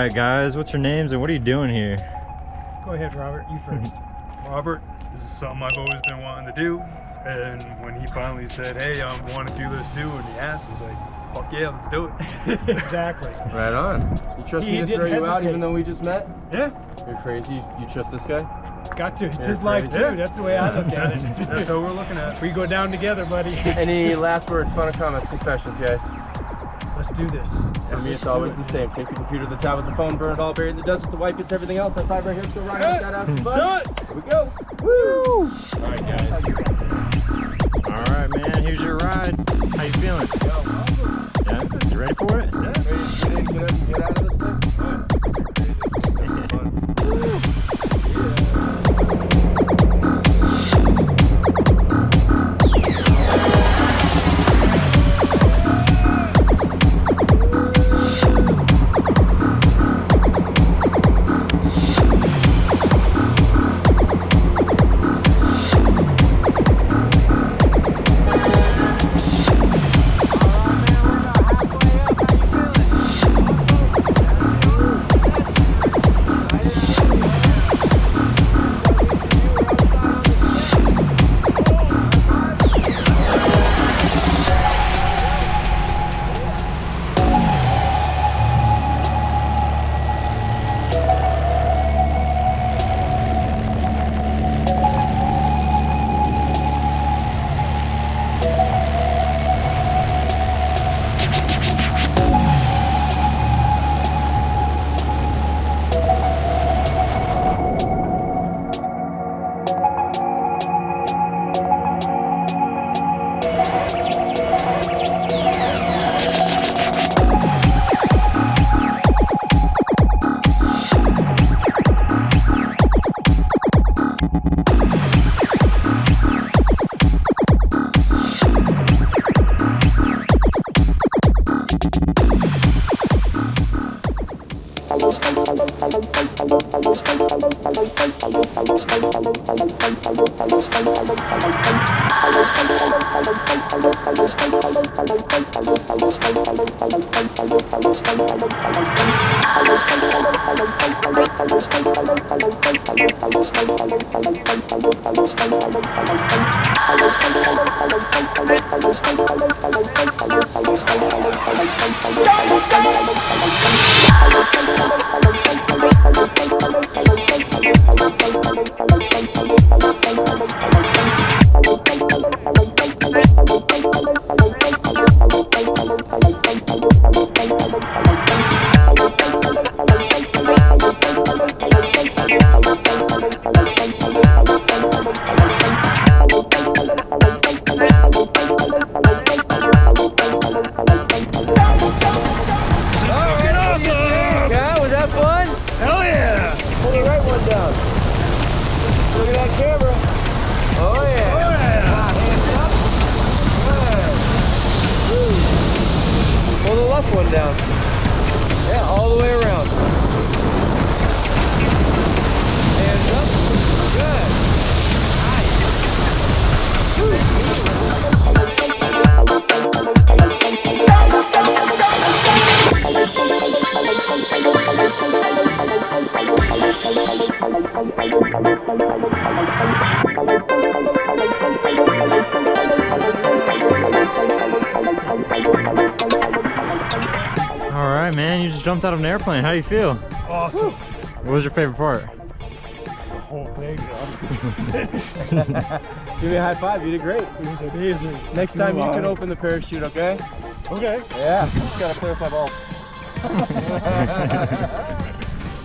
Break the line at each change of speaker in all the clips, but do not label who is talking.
right, guys, what's your names and what are you doing here?
Go ahead, Robert. You first.
Robert, this is something I've always been wanting to do, and when he finally said, hey, I want to do this too, and he asked, I was like, fuck yeah, let's do it.
Exactly.
Right on. You trust me to throw you out even though we just met?
Yeah.
You're crazy. You trust this guy?
Got to. It's
You're
his life too.
Yeah.
That's the way I look at it.
That's how we're looking at it.
We go down together, buddy.
Any last words, final comments, confessions, guys?
Let's do this.
For me, it's always the same. Take the computer, the tablet, the phone, burn it all, bury it in the desert, the wife gets everything else. High five right here, still rocking, Skydive, fun.
Do it!
Here we go. Woo!
All right, guys. All right, man, here's your ride. How you feeling? Yeah? You ready for it?
Ready to get out of this thing? One down. Yeah, all the way around. Hands up. Good.
All right, man, you just jumped out of an airplane. How do you feel?
Awesome.
What was your favorite part?
The whole thing.
Give me a high five. You did great.
It was amazing.
Next time you can open the parachute, okay?
Okay.
Yeah. Just gotta clarify balls.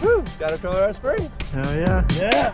Woo! Gotta Colorado Springs.
Hell yeah.
Yeah.